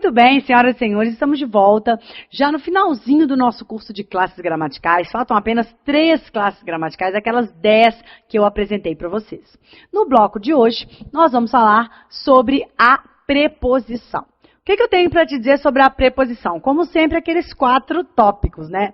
Muito bem, senhoras e senhores, estamos de volta, já no finalzinho do nosso curso de classes gramaticais. Faltam apenas 3 classes gramaticais, aquelas 10 que eu apresentei para vocês. No bloco de hoje, nós vamos falar sobre a preposição. O que eu tenho para te dizer sobre a preposição? Como sempre, aqueles 4 tópicos, né?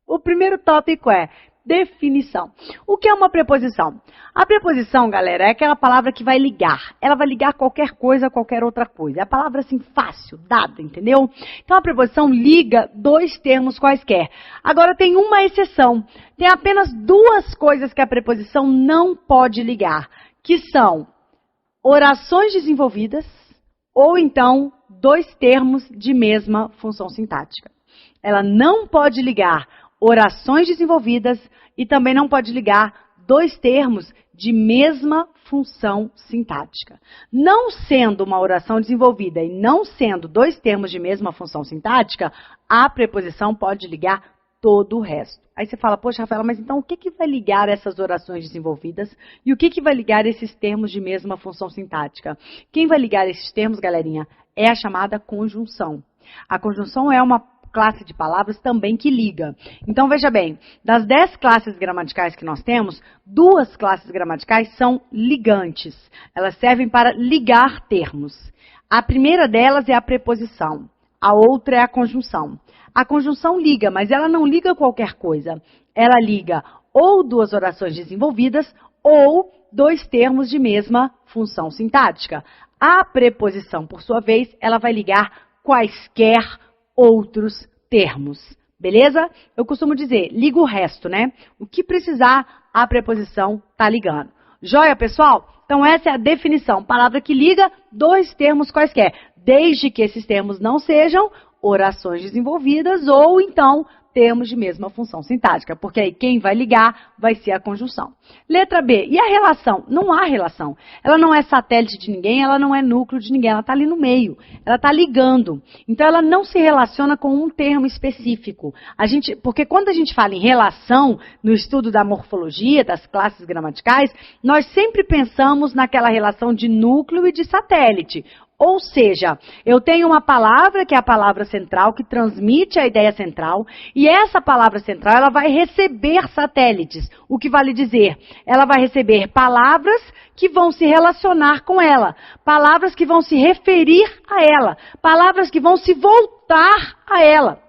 O primeiro tópico é definição. O que é uma preposição? A preposição, galera, é aquela palavra que vai ligar. Ela vai ligar qualquer coisa a qualquer outra coisa. É a palavra assim fácil, dada, entendeu? Então a preposição liga 2 termos quaisquer. Agora tem uma exceção. Tem apenas 2 coisas que a preposição não pode ligar, que são orações desenvolvidas ou então 2 termos de mesma função sintática. Ela não pode ligar orações desenvolvidas e também não pode ligar 2 termos de mesma função sintática. Não sendo uma oração desenvolvida e não sendo 2 termos de mesma função sintática, a preposição pode ligar todo o resto. Aí você fala, poxa, Rafaela, mas então o que vai ligar essas orações desenvolvidas e o que vai ligar esses termos de mesma função sintática? Quem vai ligar esses termos, galerinha, é a chamada conjunção. A conjunção é uma classe de palavras também que liga. Então, veja bem, das 10 classes gramaticais que nós temos, 2 classes gramaticais são ligantes. Elas servem para ligar termos. A primeira delas é a preposição. A outra é a conjunção. A conjunção liga, mas ela não liga qualquer coisa. Ela liga ou 2 orações desenvolvidas ou 2 termos de mesma função sintática. A preposição, por sua vez, ela vai ligar quaisquer outros termos, beleza? Eu costumo dizer, liga o resto, né? O que precisar, a preposição tá ligando. Joia, pessoal? Então essa é a definição, palavra que liga 2 termos quaisquer, desde que esses termos não sejam orações desenvolvidas ou então termos de mesma função sintática, porque aí quem vai ligar vai ser a conjunção. Letra B, e a relação? Não há relação. Ela não é satélite de ninguém, ela não é núcleo de ninguém, ela está ali no meio, ela está ligando. Então ela não se relaciona com um termo específico. Porque quando a gente fala em relação, no estudo da morfologia, das classes gramaticais, nós sempre pensamos naquela relação de núcleo e de satélite. Ou seja, eu tenho uma palavra que é a palavra central, que transmite a ideia central, e essa palavra central ela vai receber satélites. O que vale dizer? Ela vai receber palavras que vão se relacionar com ela, palavras que vão se referir a ela, palavras que vão se voltar a ela,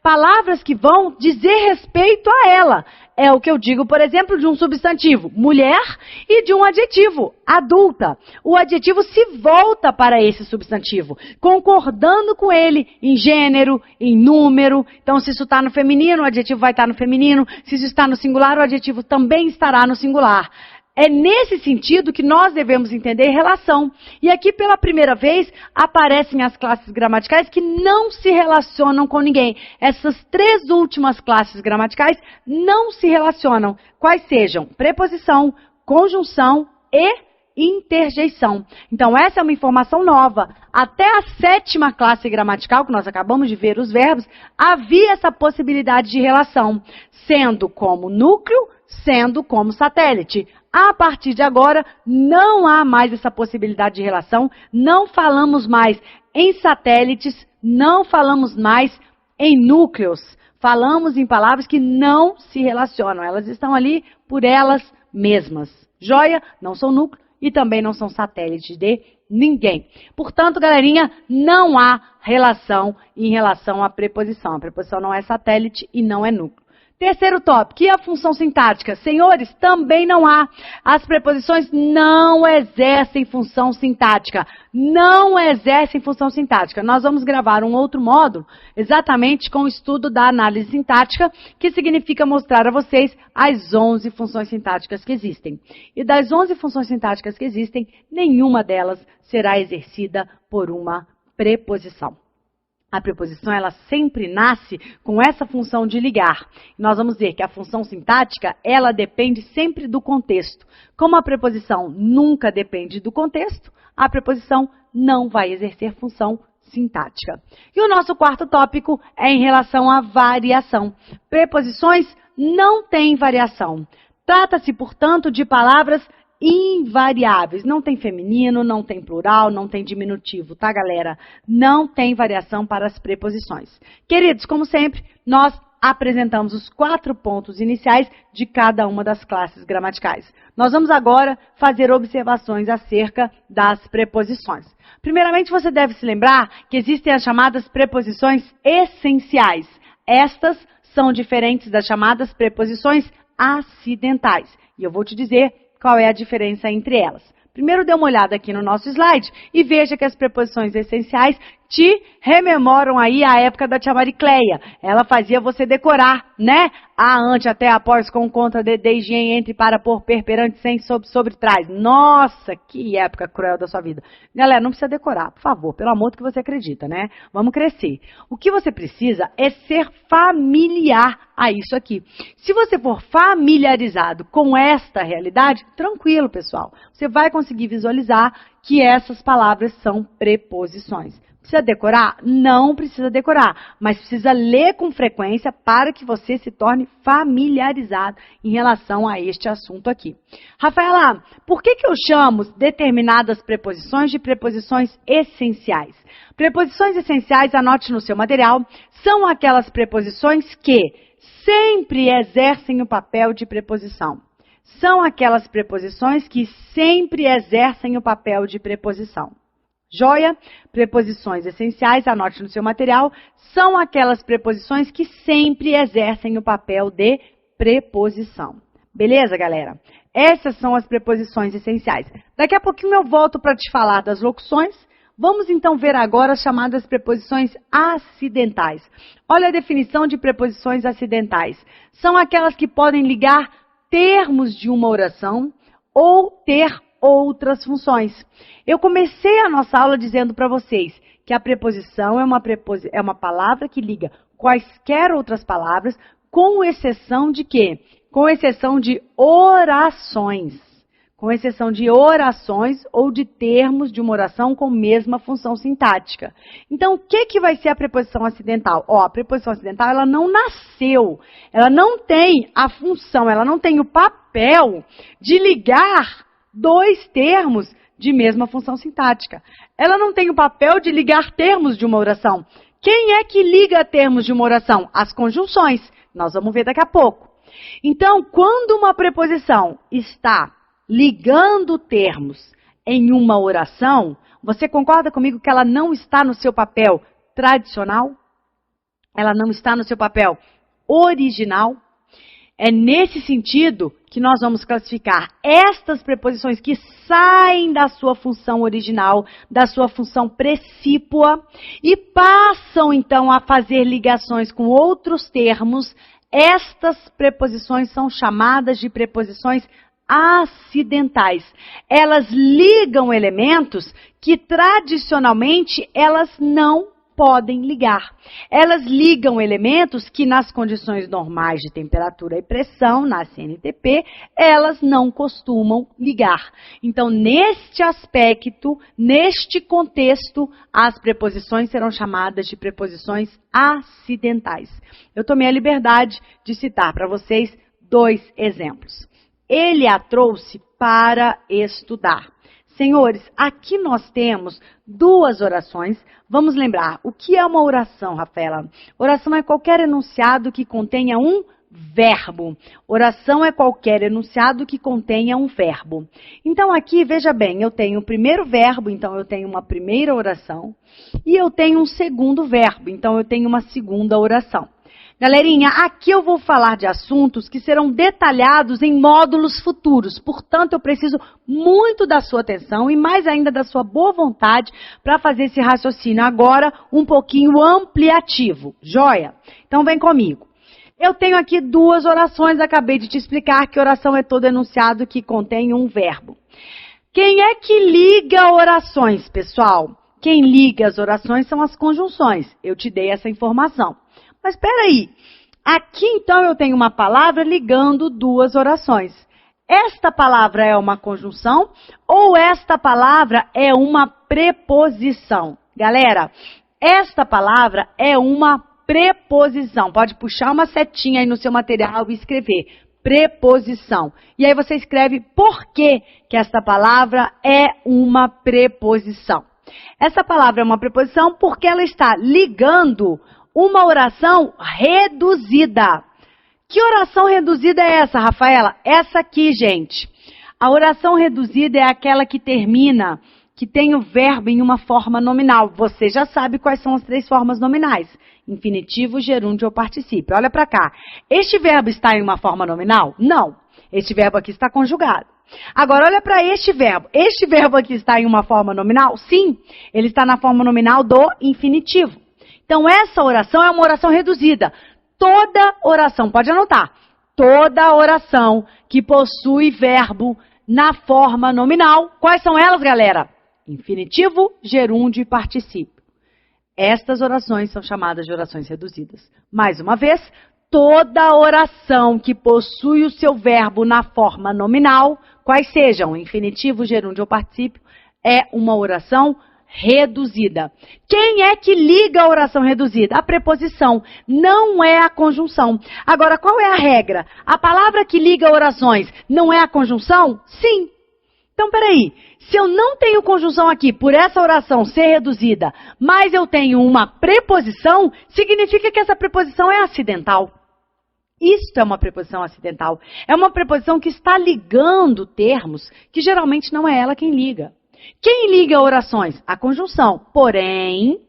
palavras que vão dizer respeito a ela. É o que eu digo, por exemplo, de um substantivo, mulher, e de um adjetivo, adulta. O adjetivo se volta para esse substantivo, concordando com ele em gênero, em número. Então, se isso está no feminino, o adjetivo vai estar no feminino. Se isso está no singular, o adjetivo também estará no singular. É nesse sentido que nós devemos entender relação. E aqui, pela primeira vez, aparecem as classes gramaticais que não se relacionam com ninguém. Essas 3 últimas classes gramaticais não se relacionam. Quais sejam? Preposição, conjunção e interjeição. Então, essa é uma informação nova. Até a 7ª classe gramatical, que nós acabamos de ver os verbos, havia essa possibilidade de relação, sendo como núcleo, sendo como satélite. A partir de agora, não há mais essa possibilidade de relação, não falamos mais em satélites, não falamos mais em núcleos, falamos em palavras que não se relacionam, elas estão ali por elas mesmas. Joia? Não são núcleo e também não são satélite de ninguém. Portanto, galerinha, não há relação em relação à preposição. A preposição não é satélite e não é núcleo. Terceiro tópico, e a função sintática? Senhores, também não há. As preposições não exercem função sintática. Não exercem função sintática. Nós vamos gravar um outro módulo, exatamente com o estudo da análise sintática, que significa mostrar a vocês as 11 funções sintáticas que existem. E das 11 funções sintáticas que existem, nenhuma delas será exercida por uma preposição. A preposição, ela sempre nasce com essa função de ligar. Nós vamos ver que a função sintática, ela depende sempre do contexto. Como a preposição nunca depende do contexto, a preposição não vai exercer função sintática. E o nosso 4º tópico é em relação à variação. Preposições não têm variação. Trata-se, portanto, de palavras invariáveis. Não tem feminino, não tem plural, não tem diminutivo, tá, galera? Não tem variação para as preposições. Queridos, como sempre, nós apresentamos os 4 pontos iniciais de cada uma das classes gramaticais. Nós vamos agora fazer observações acerca das preposições. Primeiramente, você deve se lembrar que existem as chamadas preposições essenciais. Estas são diferentes das chamadas preposições acidentais. E eu vou te dizer qual é a diferença entre elas. Primeiro, dê uma olhada aqui no nosso slide e veja que as preposições essenciais te rememoram aí a época da tia Maricleia. Ela fazia você decorar, né? A, ante, até, após, com, contra, desde, em, entre, para, por, perante, sem, sobre, trás. Nossa, que época cruel da sua vida. Galera, não precisa decorar, por favor, pelo amor do que você acredita, né? Vamos crescer. O que você precisa é ser familiar a isso aqui. Se você for familiarizado com esta realidade, tranquilo, pessoal. Você vai conseguir visualizar que essas palavras são preposições. Precisa decorar? Não precisa decorar, mas precisa ler com frequência para que você se torne familiarizado em relação a este assunto aqui. Rafaela, por que eu chamo determinadas preposições de preposições essenciais? Preposições essenciais, anote no seu material, são aquelas preposições que sempre exercem o papel de preposição. São aquelas preposições que sempre exercem o papel de preposição. Joia? Preposições essenciais, anote no seu material, são aquelas preposições que sempre exercem o papel de preposição. Beleza, galera? Essas são as preposições essenciais. Daqui a pouquinho eu volto para te falar das locuções. Vamos então ver agora as chamadas preposições acidentais. Olha a definição de preposições acidentais. São aquelas que podem ligar termos de uma oração ou ter outras funções. Eu comecei a nossa aula dizendo para vocês que a preposição é uma palavra que liga quaisquer outras palavras, com exceção de quê? Com exceção de orações. Com exceção de orações ou de termos de uma oração com mesma função sintática. Então, o que vai ser a preposição acidental? A preposição acidental, ela não nasceu, ela não tem a função, ela não tem o papel de ligar 2 termos de mesma função sintática. Ela não tem o papel de ligar termos de uma oração. Quem é que liga termos de uma oração? As conjunções. Nós vamos ver daqui a pouco. Então, quando uma preposição está ligando termos em uma oração, você concorda comigo que ela não está no seu papel tradicional? Ela não está no seu papel original? É nesse sentido que nós vamos classificar estas preposições que saem da sua função original, da sua função precípua e passam então a fazer ligações com outros termos. Estas preposições são chamadas de preposições acidentais. Elas ligam elementos que tradicionalmente elas não podem ligar. Elas ligam elementos que nas condições normais de temperatura e pressão, na CNTP, elas não costumam ligar. Então, neste aspecto, neste contexto, as preposições serão chamadas de preposições acidentais. Eu tomei a liberdade de citar para vocês 2 exemplos. Ele a trouxe para estudar. Senhores, aqui nós temos 2 orações. Vamos lembrar, o que é uma oração, Rafaela? Oração é qualquer enunciado que contenha um verbo. Oração é qualquer enunciado que contenha um verbo. Então aqui, veja bem, eu tenho o primeiro verbo, então eu tenho uma primeira oração. E eu tenho um segundo verbo, então eu tenho uma segunda oração. Galerinha, aqui eu vou falar de assuntos que serão detalhados em módulos futuros. Portanto, eu preciso muito da sua atenção e mais ainda da sua boa vontade para fazer esse raciocínio agora um pouquinho ampliativo. Joia? Então, vem comigo. Eu tenho aqui 2 orações, acabei de te explicar que oração é todo enunciado que contém um verbo. Quem é que liga orações, pessoal? Quem liga as orações são as conjunções. Eu te dei essa informação. Mas espera aí, aqui então eu tenho uma palavra ligando 2 orações. Esta palavra é uma conjunção ou esta palavra é uma preposição? Galera, esta palavra é uma preposição. Pode puxar uma setinha aí no seu material e escrever. preposição. E aí você escreve por que essa palavra é uma preposição. Essa palavra é uma preposição porque ela está ligando uma oração reduzida. Que oração reduzida é essa, Rafaela? Essa aqui, gente. A oração reduzida é aquela que termina, que tem o verbo em uma forma nominal. Você já sabe quais são as 3 formas nominais. Infinitivo, gerúndio ou particípio. Olha para cá. Este verbo está em uma forma nominal? Não. Este verbo aqui está conjugado. Agora, olha para este verbo. Este verbo aqui está em uma forma nominal? Sim. Ele está na forma nominal do infinitivo. Então, essa oração é uma oração reduzida. Toda oração, pode anotar, toda oração que possui verbo na forma nominal, quais são elas, galera? Infinitivo, gerúndio e particípio. Estas orações são chamadas de orações reduzidas. Mais uma vez, toda oração que possui o seu verbo na forma nominal, quais sejam infinitivo, gerúndio ou particípio, é uma oração reduzida. Quem é que liga a oração reduzida? A preposição, não é a conjunção. Agora, qual é a regra? A palavra que liga orações não é a conjunção? Sim. Então, peraí. Se eu não tenho conjunção aqui por essa oração ser reduzida, mas eu tenho uma preposição, significa que essa preposição é acidental. Isto é uma preposição acidental. É uma preposição que está ligando termos que geralmente não é ela quem liga. Quem liga orações? A conjunção. Porém,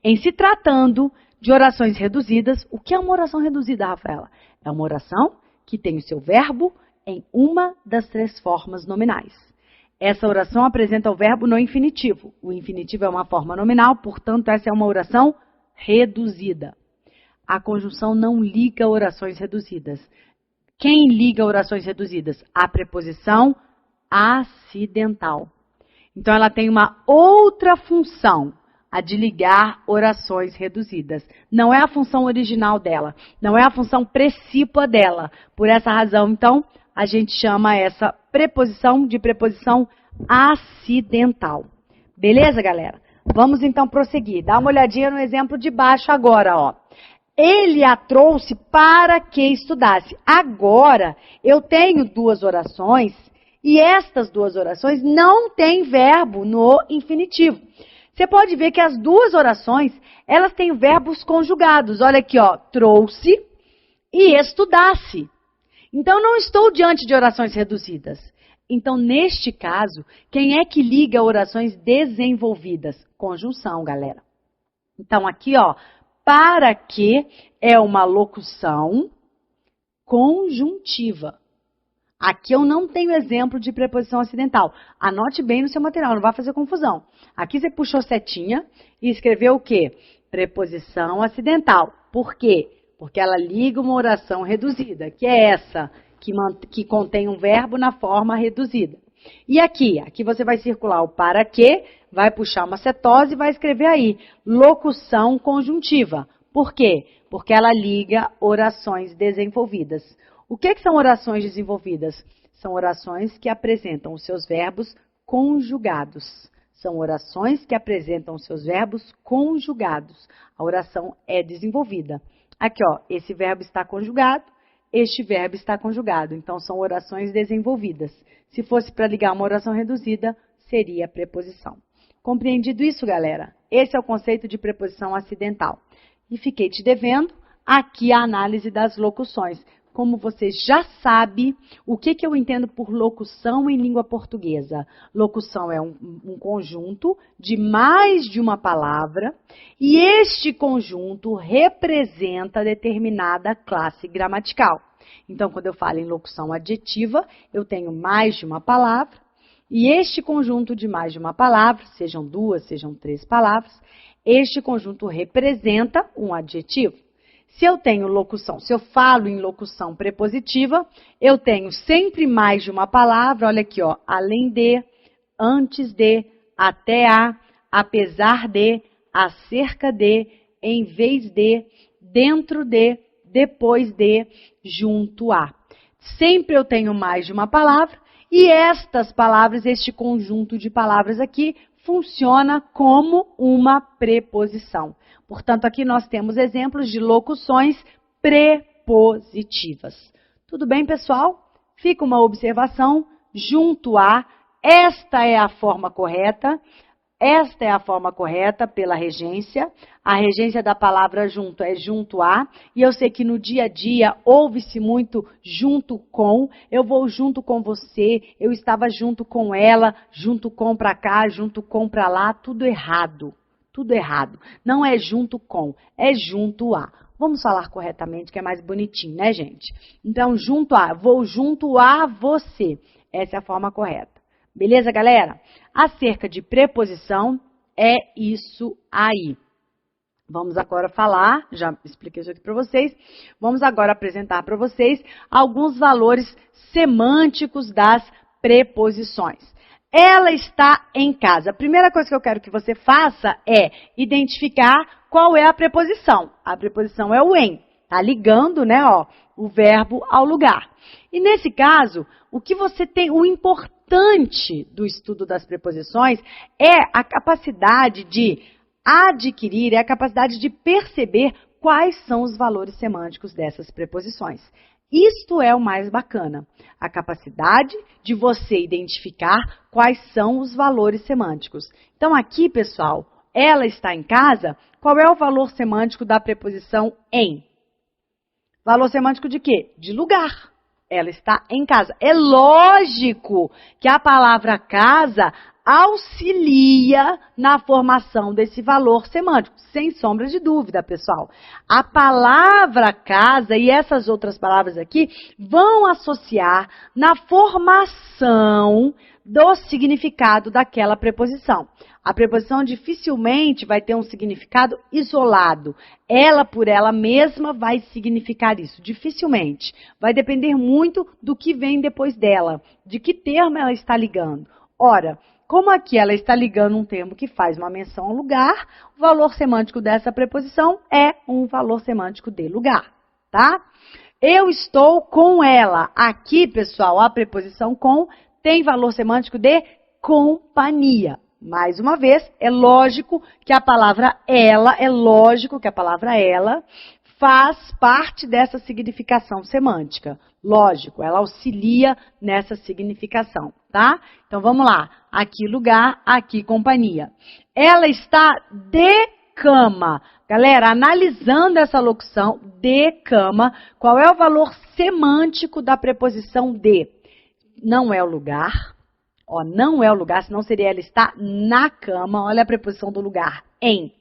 em se tratando de orações reduzidas, o que é uma oração reduzida, Rafaela? É uma oração que tem o seu verbo em uma das 3 formas nominais. Essa oração apresenta o verbo no infinitivo. O infinitivo é uma forma nominal, portanto, essa é uma oração reduzida. A conjunção não liga orações reduzidas. Quem liga orações reduzidas? A preposição acidental. Então, ela tem uma outra função, a de ligar orações reduzidas. Não é a função original dela, não é a função precípua dela. Por essa razão, então, a gente chama essa preposição de preposição acidental. Beleza, galera? Vamos, então, prosseguir. Dá uma olhadinha no exemplo de baixo agora, ó. Ele a trouxe para que estudasse. Agora, eu tenho 2 orações e estas 2 orações não têm verbo no infinitivo. Você pode ver que as 2 orações, elas têm verbos conjugados. Olha aqui, ó, trouxe e estudasse. Então, não estou diante de orações reduzidas. Então, neste caso, quem é que liga orações desenvolvidas? Conjunção, galera. Então, aqui, ó, para que é uma locução conjuntiva. Aqui eu não tenho exemplo de preposição acidental. Anote bem no seu material, não vai fazer confusão. Aqui você puxou setinha e escreveu o quê? Preposição acidental. Por quê? Porque ela liga uma oração reduzida, que é essa, que contém um verbo na forma reduzida. E aqui você vai circular o para que, vai puxar uma cetose e vai escrever aí, locução conjuntiva. Por quê? Porque ela liga orações desenvolvidas. O que são orações desenvolvidas? São orações que apresentam os seus verbos conjugados. São orações que apresentam os seus verbos conjugados. A oração é desenvolvida. Aqui, ó, esse verbo está conjugado, este verbo está conjugado. Então, são orações desenvolvidas. Se fosse para ligar uma oração reduzida, seria preposição. Compreendido isso, galera? Esse é o conceito de preposição acidental. E fiquei te devendo aqui a análise das locuções. Como você já sabe, o que eu entendo por locução em língua portuguesa? Locução é um conjunto de mais de uma palavra e este conjunto representa determinada classe gramatical. Então, quando eu falo em locução adjetiva, eu tenho mais de uma palavra e este conjunto de mais de uma palavra, sejam 2, sejam 3 palavras, este conjunto representa um adjetivo. Se eu tenho locução, se eu falo em locução prepositiva, eu tenho sempre mais de uma palavra, olha aqui, ó, além de, antes de, até a, apesar de, acerca de, em vez de, dentro de, depois de, junto a. Sempre eu tenho mais de uma palavra e estas palavras, este conjunto de palavras aqui, funciona como uma preposição. Portanto, aqui nós temos exemplos de locuções prepositivas. prepositivas. Tudo bem, pessoal? Fica uma observação, junto a, esta é a forma correta pela regência. A regência da palavra junto é junto a, e eu sei que no dia a dia ouve-se muito junto com, eu vou junto com você, eu estava junto com ela, junto com pra cá, junto com pra lá, tudo errado. Tudo errado. Não é junto com, é junto a. Vamos falar corretamente, que é mais bonitinho, né, gente? Então, junto a, vou junto a você. Essa é a forma correta. Beleza, galera? Acerca de preposição, é isso aí. Vamos agora falar, já expliquei isso aqui para vocês, vamos agora apresentar para vocês alguns valores semânticos das preposições. Ela está em casa. A primeira coisa que eu quero que você faça é identificar qual é a preposição. A preposição é o em. Tá ligando, né, ó, o verbo ao lugar. E nesse caso, o que você tem, o importante do estudo das preposições é a capacidade de adquirir, é a capacidade de perceber quais são os valores semânticos dessas preposições. Isto é o mais bacana, a capacidade de você identificar quais são os valores semânticos. Então aqui, pessoal, ela está em casa, qual é o valor semântico da preposição em? Valor semântico de quê? De lugar. Ela está em casa. É lógico que a palavra casa auxilia na formação desse valor semântico, sem sombra de dúvida, pessoal. A palavra casa e essas outras palavras aqui vão associar na formação do significado daquela preposição. A preposição dificilmente vai ter um significado isolado. Ela, por ela mesma, vai significar isso. Dificilmente. Vai depender muito do que vem depois dela, de que termo ela está ligando. Ora, como aqui ela está ligando um termo que faz uma menção ao lugar, o valor semântico dessa preposição é um valor semântico de lugar, tá? Eu estou com ela. Aqui, pessoal, a preposição com tem valor semântico de companhia. Mais uma vez, é lógico que a palavra ela, faz parte dessa significação semântica. Lógico, ela auxilia nessa significação, tá? Então, vamos lá. Aqui lugar, aqui companhia. Ela está de cama. Galera, analisando essa locução, de cama, qual é o valor semântico da preposição de? Não é o lugar. Ó, não é o lugar, senão seria ela está na cama. Olha a preposição do lugar, em.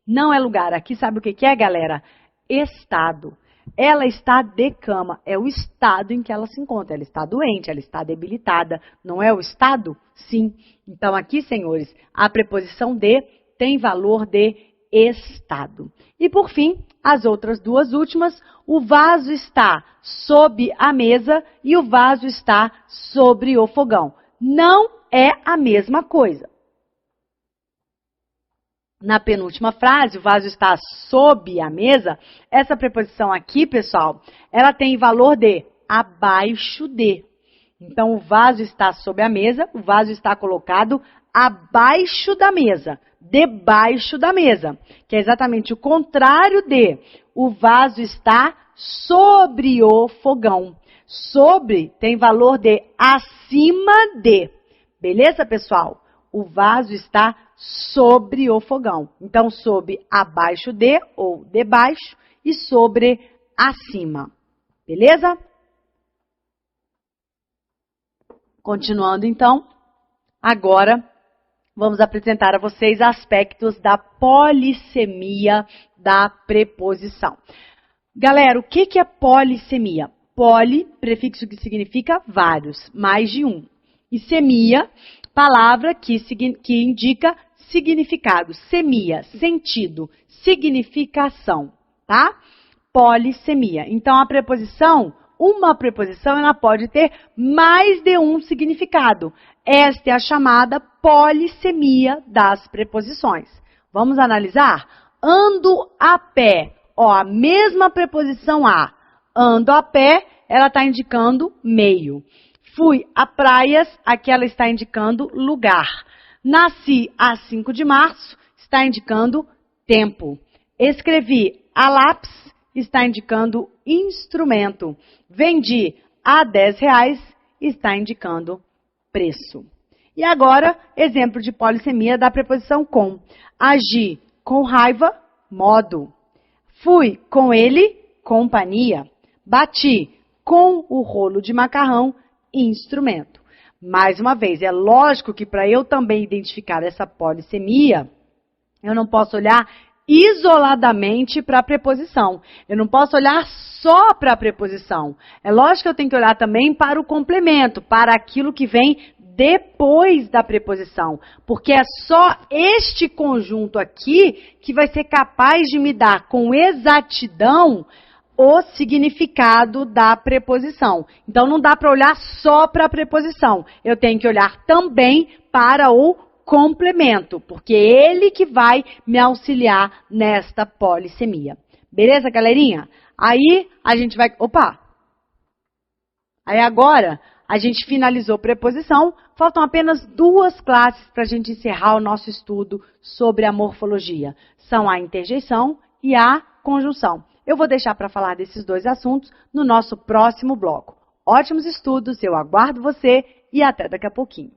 Não é lugar. Aqui sabe o que é, galera? Estado. Ela está de cama. É o estado em que ela se encontra. Ela está doente, ela está debilitada. Não é o estado? Sim. Então, aqui, senhores, a preposição de tem valor de estado. E, por fim, as outras duas últimas, o vaso está sob a mesa e o vaso está sobre o fogão. Não é a mesma coisa. Na penúltima frase, o vaso está sob a mesa, essa preposição aqui, pessoal, ela tem valor de abaixo de. Então, o vaso está sob a mesa, o vaso está colocado abaixo da mesa, debaixo da mesa, que é exatamente o contrário de o vaso está sobre o fogão. Sobre tem valor de acima de. Beleza, pessoal? O vaso está sobre o fogão. Então, sob abaixo de ou debaixo e sobre acima. Beleza? Continuando, então, agora vamos apresentar a vocês aspectos da polissemia da preposição. Galera, o que é polissemia? Poli, prefixo que significa vários, mais de um. E semia, palavra que indica significado. Semia, sentido, significação, tá? Polissemia. Então, uma preposição, ela pode ter mais de um significado. Esta é a chamada polissemia das preposições. Vamos analisar? Ando a pé. Ó, a mesma preposição a. Ando a pé, ela está indicando meio. Fui a praias, aqui ela está indicando lugar. Nasci a 5 de março, está indicando tempo. Escrevi a lápis, está indicando instrumento. Vendi a R$10 está indicando preço. E agora, exemplo de polissemia da preposição com. Agi com raiva, modo. Fui com ele, companhia. Bati com o rolo de macarrão, instrumento. Mais uma vez, é lógico que para eu também identificar essa polissemia, eu não posso olhar isoladamente para a preposição. Eu não posso olhar só para a preposição. É lógico que eu tenho que olhar também para o complemento, para aquilo que vem depois da preposição. Porque é só este conjunto aqui que vai ser capaz de me dar com exatidão o significado da preposição. Então, não dá para olhar só para a preposição. Eu tenho que olhar também para o complemento, porque é ele que vai me auxiliar nesta polissemia. Beleza, galerinha? Aí, a gente vai... Opa! Aí, agora, a gente finalizou preposição. Faltam apenas 2 classes para a gente encerrar o nosso estudo sobre a morfologia. São a interjeição e a conjunção. Eu vou deixar para falar desses 2 assuntos no nosso próximo bloco. Ótimos estudos, eu aguardo você e até daqui a pouquinho.